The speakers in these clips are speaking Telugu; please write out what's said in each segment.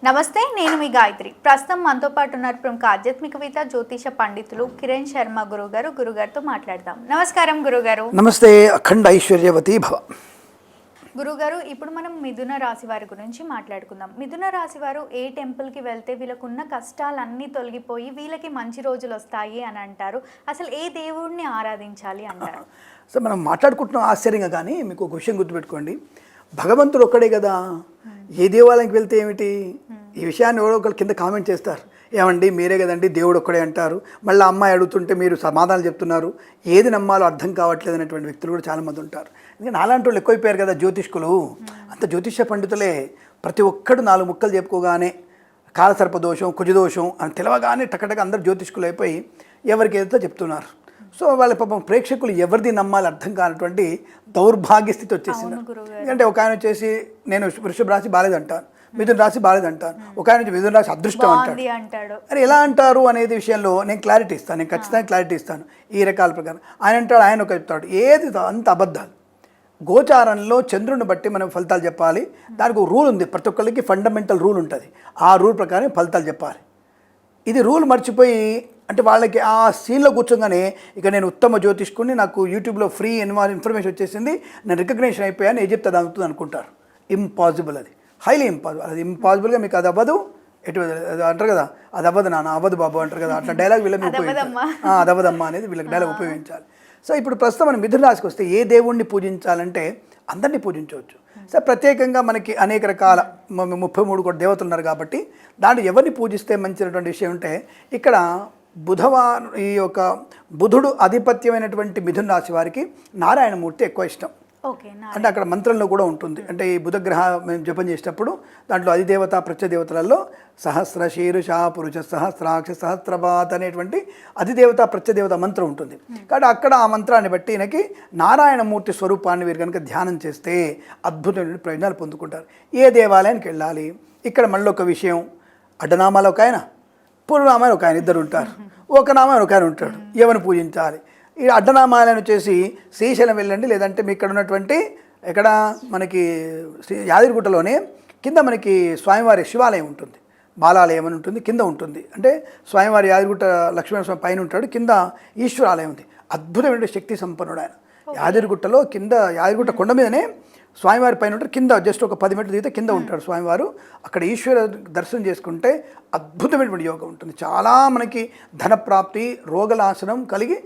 నమస్తే, నేను మీ గాయత్రి. ప్రస్తుతం మనతో పాటు ఉన్నారు ప్రముఖ ఆధ్యాత్మికవేత్త, జ్యోతిష పండితులు కిరణ్ శర్మ గురుగారితో మాట్లాడదాం. నమస్కారం గురుగారు. నమస్తే. అఖండ ఐశ్వర్యవతి భవ. గురుగారు, ఇప్పుడు మనం మిథున రాశి వారి గురించి మాట్లాడుకుందాం. మిథున రాశి వారు ఏ టెంపుల్కి వెళ్తే వీళ్ళకున్న కష్టాలన్నీ తొలగిపోయి వీళ్ళకి మంచి రోజులు వస్తాయి అని అంటారు? అసలు ఏ దేవుడిని ఆరాధించాలి అంటారు? సో మనం మాట్లాడుకుంటున్నాం ఆశ్చర్యంగా, కానీ మీకు ఒక విషయం గుర్తుపెట్టుకోండి, భగవంతుడు ఒక్కడే కదా. ఏ దేవాలయానికి వెళ్తే ఏమిటి? ఈ విషయాన్ని ఎవరో ఒకరు కింద కామెంట్ చేస్తారు, ఏమండి మీరే కదండి దేవుడు ఒక్కడే అంటారు, మళ్ళీ అమ్మాయి అడుగుతుంటే మీరు సమాధానాలు చెప్తున్నారు, ఏది నమ్మాలో అర్థం కావట్లేదు అనేటువంటి వ్యక్తులు కూడా చాలామంది ఉంటారు. ఎందుకంటే అలాంటి వాళ్ళు ఎక్కువైపోయారు కదా జ్యోతిష్కులు, అంత జ్యోతిష పండితులే. ప్రతి ఒక్కడు 4 ముక్కలు చెప్పుకోగానే కాలసర్పదోషం, కుజదోషం అని తెలవగానే టకటక అందరు జ్యోతిష్కులు అయిపోయి ఎవరికి ఏదో చెప్తున్నారు. సో వాళ్ళ పాపం ప్రేక్షకులు ఎవరిది నమ్మాలి అర్థం కానటువంటి దౌర్భాగ్య స్థితి వచ్చేసింది. ఎందుకంటే ఒక ఆయన వచ్చేసి నేను వృషభ రాశి బాలేదంటాను, మిథున రాశి బాలేదంటాను, ఒక ఆయన మిథున రాశి అదృష్టం అంటాడు. అరే ఎలా అంటారు అనేది విషయంలో నేను క్లారిటీ ఇస్తాను, నేను ఖచ్చితంగా క్లారిటీ ఇస్తాను. ఈ రకాల ప్రకారం ఆయన అంటాడు, ఆయన ఒక చెప్తాడు, ఏది అంత అబద్ధాలు. గోచారంలో చంద్రుని బట్టి మనం ఫలితాలు చెప్పాలి. దానికి ఒక రూల్ ఉంది, ప్రతి ఒక్కరికి ఫండమెంటల్ రూల్ ఉంటుంది. ఆ రూల్ ప్రకారం ఫలితాలు చెప్పాలి. ఇది రూల్ మర్చిపోయి అంటే వాళ్ళకి ఆ సీన్లో కూర్చోగానే ఇక నేను ఉత్తమ జ్యోతిష్కుని, నాకు యూట్యూబ్లో ఫ్రీ ఇన్ఫర్మేషన్ వచ్చేసింది, నేను రికగ్నేషన్ అయిపోయాను, ఈజిప్ట్ అది అవుతుంది అనుకుంటారు. ఇంపాసిబుల్, అది హైలీ ఇంపాసిబుల్. అది ఇంపాసిబుల్గా మీకు అది అవ్వదు, ఎటు అంటారు కదా, అది అవ్వదు నాన్న, అవ్వదు బాబు అంటారు కదా, అట్లా డైలాగ్ వీళ్ళని ఉపయోగించాలి. అది అవ్వదమ్మా అనేది వీళ్ళకి డైలాగ్ ఉపయోగించాలి. సో ఇప్పుడు ప్రస్తుతం మనం మిథున రాశికి వస్తే ఏ దేవుణ్ణి పూజించాలంటే అందరినీ పూజించవచ్చు. సో ప్రత్యేకంగా మనకి అనేక రకాల 33 కోటి దేవతలు ఉన్నారు కాబట్టి దాంట్లో ఎవరిని పూజిస్తే మంచినటువంటి విషయం అంటే, ఇక్కడ ఈ యొక్క బుధుడు ఆధిపత్యమైనటువంటి మిథున రాశి వారికి నారాయణమూర్తి ఎక్కువ ఇష్టం. అంటే అక్కడ మంత్రంలో కూడా ఉంటుంది. అంటే ఈ బుధగ్రహ మేము జపం చేసేటప్పుడు దాంట్లో అధిదేవత ప్రత్యదేవతలలో సహస్ర శీరుష పురుష సహస్రాక్ష సహస్రపాత్ అనేటువంటి అధిదేవత ప్రత్యదేవత మంత్రం ఉంటుంది. కాబట్టి అక్కడ ఆ మంత్రాన్ని బట్టి ఈయనకి నారాయణమూర్తి స్వరూపాన్ని వీరు కనుక ధ్యానం చేస్తే అద్భుతమైన ప్రయోజనాలు పొందుకుంటారు. ఏ దేవాలయానికి వెళ్ళాలి? ఇక్కడ మళ్ళీ ఒక విషయం, అడ్డనామాలు ఒక ఆయన, పూర్వనామాలు ఒక ఆయన, ఇద్దరు ఉంటారు. ఒక నామాలు ఒక ఆయన ఉంటాడు. ఎవరిని పూజించాలి? ఈ అడ్డనామాలను వచ్చేసి శ్రీశైలం వెళ్ళండి, లేదంటే మీ ఇక్కడ ఉన్నటువంటి ఇక్కడ మనకి యాదగిరిగుట్టలోనే కింద మనకి స్వామివారి శివాలయం ఉంటుంది, బాలాలయం అని ఉంటుంది, కింద ఉంటుంది. అంటే స్వామివారి యాదగిరిగుట్ట లక్ష్మీనరసింహ పైన ఉంటాడు, కింద ఈశ్వరాలయం ఉంది. అద్భుతమైన శక్తి సంపన్నుడు ఆయన. యాదగిరిగుట్టలో కింద యాదగిరిగుట్ట కొండ మీదనే స్వామివారి పైన ఉంటారు, కింద జస్ట్ ఒక 10 మీటర్లు దిగితే కింద ఉంటాడు స్వామివారు. అక్కడ ఈశ్వర దర్శనం చేసుకుంటే అద్భుతమైనటువంటి యోగం ఉంటుంది. చాలా మనకి ధనప్రాప్తి, రోగనాశనం కలిగి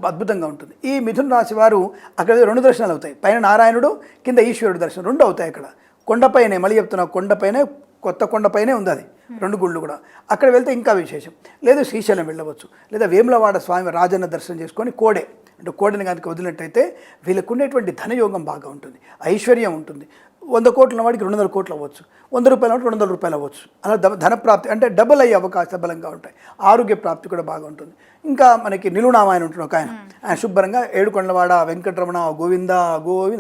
అద్భుతంగా ఉంటుంది. ఈ మిథున రాశి వారు అక్కడ 2 దర్శనాలు అవుతాయి, పైన నారాయణుడు, కింద ఈశ్వరుడు దర్శనం 2 అవుతాయి. అక్కడ కొండపైనే, మళ్ళీ చెప్తున్నా, కొండపైనే, కొత్త కొండపైనే ఉంది అది, 2 గుళ్ళు కూడా. అక్కడ వెళ్తే ఇంకా విశేషం. లేదు శ్రీశైలం వెళ్ళవచ్చు, లేదా వేములవాడ స్వామి రాజన్న దర్శనం చేసుకొని కోడే, అంటే కోడని కనుక వదిలినట్టయితే వీళ్ళకు ఉండేటువంటి ధనయోగం బాగా ఉంటుంది, ఐశ్వర్యం ఉంటుంది. 100 కోట్ల వాడికి 200 కోట్లు అవ్వచ్చు, 100 రూపాయల వాడికి 200 రూపాయలు అవ్వచ్చు. అలా ధనప్రాప్తి అంటే డబుల్ అయ్యే అవకాశాలు బలంగా ఉంటాయి. ఆరోగ్య ప్రాప్తి కూడా బాగా ఉంటుంది. ఇంకా మనకి నిలునామా ఆయన ఉంటుంది ఒక ఆయన, ఆయన శుభ్రంగా ఏడుకొండలవాడ వెంకటరమణ గోవింద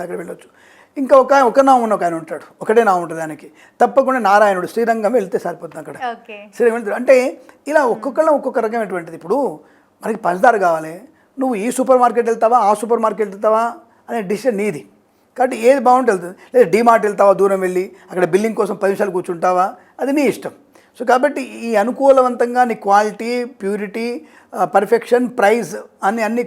అక్కడ వెళ్ళొచ్చు. ఇంకా ఒక నామం ఉన్న ఒక ఆయన ఉంటాడు, ఒకటే నామం ఉంటుంది ఆయనకి. తప్పకుండా నారాయణుడు, శ్రీరంగం వెళ్తే సరిపోతుంది. అక్కడ శ్రీరంగం వెళ్తే అంటే ఇలా ఒక్కొక్క రకమైనటువంటిది. ఇప్పుడు మనకి పంచదార కావాలి, నువ్వు ఈ సూపర్ మార్కెట్ వెళ్తావా, ఆ సూపర్ మార్కెట్ వెళ్తావా అనే డిసిషన్ నీది. కాబట్టి ఏది బాగుంటే వెళ్తుంది. లేదా డీమార్ట్ వెళ్తావా, దూరం వెళ్ళి అక్కడ బిల్లింగ్ కోసం 10 నిమిషాలు కూర్చుంటావా, అది నీ ఇష్టం. సో కాబట్టి ఈ అనుకూలవంతంగా నీ క్వాలిటీ, ప్యూరిటీ, పర్ఫెక్షన్, ప్రైస్ అన్ని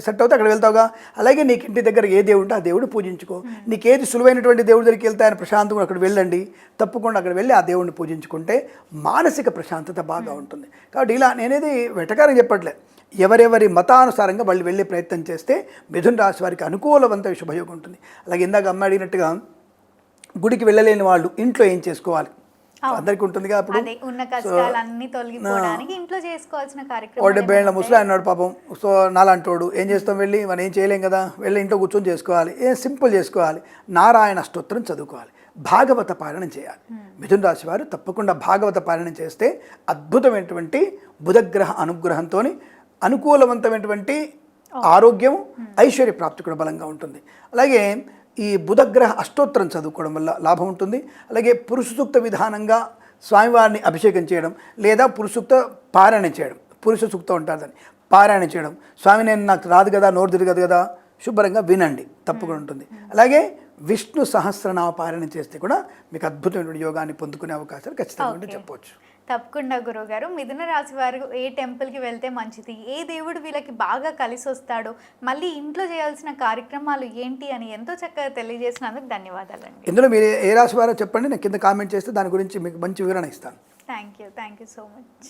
సెట్ అవుతే అక్కడ వెళ్తావుగా. అలాగే నీకు ఇంటి దగ్గర ఏ దేవుడు ఉంటే ఆ దేవుడు పూజించుకో. నీకు ఏది సులువైనటువంటి దేవుడి దగ్గరికి వెళ్తే ఆయన ప్రశాంతంగా అక్కడ వెళ్ళండి. తప్పకుండా అక్కడ వెళ్ళి ఆ దేవుడిని పూజించుకుంటే మానసిక ప్రశాంతత బాగా ఉంటుంది. కాబట్టి ఇలా నేనేది వెటకారం చెప్పట్లే, ఎవరెవరి మతానుసారంగా వాళ్ళు వెళ్ళే ప్రయత్నం చేస్తే మిథున రాశి వారికి అనుకూలవంత శుభయోగం ఉంటుంది. అలాగే ఇందాక అమ్మ అడిగినట్టుగా గుడికి వెళ్ళలేని వాళ్ళు ఇంట్లో ఏం చేసుకోవాలి అందరికీ ఉంటుంది కదా. అప్పుడు ఓ 70 ఏళ్ళ ముసలి అన్నాడు పాపం. సో నాలాంటోడు ఏం చేస్తాం, వెళ్ళి మనం ఏం చేయలేం కదా, వెళ్ళి ఇంట్లో కూర్చొని చేసుకోవాలి. ఏం సింపుల్ చేసుకోవాలి, నారాయణ స్తోత్రం చదువుకోవాలి, భాగవత పారాయణం చేయాలి. మిథున రాశి వారు తప్పకుండా భాగవత పారాయణం చేస్తే అద్భుతమైనటువంటి బుధగ్రహ అనుగ్రహంతో అనుకూలవంతమైనటువంటి ఆరోగ్యం, ఐశ్వర్య ప్రాప్తి కూడా బలంగా ఉంటుంది. అలాగే ఈ బుధగ్రహ అష్టోత్తరం చదువుకోవడం వల్ల లాభం ఉంటుంది. అలాగే పురుష సూక్త విధానంగా స్వామివారిని అభిషేకం చేయడం, లేదా పురుష సూక్త పారాయణం చేయడం, పురుష సూక్తం ఉంటారు దాన్ని పారాయణం చేయడం. స్వామి నేను నాకు రాదు కదా, నోరు తిరగదు కదా, శుభ్రంగా వినండి, తప్పకుండా ఉంటుంది. అలాగే విష్ణు సహస్రనామ పారాయణ చేస్తే కూడా మీకు అద్భుతమైన యోగాన్ని పొందుకునే అవకాశాలు ఖచ్చితంగా ఉంటే Okay. చెప్పవచ్చు. తప్పకుండా గురువుగారు, మిథున రాశి వారు ఏ టెంపుల్కి వెళ్తే మంచిది, ఏ దేవుడు వీళ్ళకి బాగా కలిసి వస్తాడు, మళ్ళీ ఇంట్లో చేయాల్సిన కార్యక్రమాలు ఏంటి అని ఎంతో చక్కగా తెలియజేసినందుకు ధన్యవాదాలండి. ఇందులో మీరు ఏ రాశి వారో చెప్పండి, నేను కింద కామెంట్ చేస్తే దాని గురించి మీకు మంచి వివరణ ఇస్తాను. Thank you so much.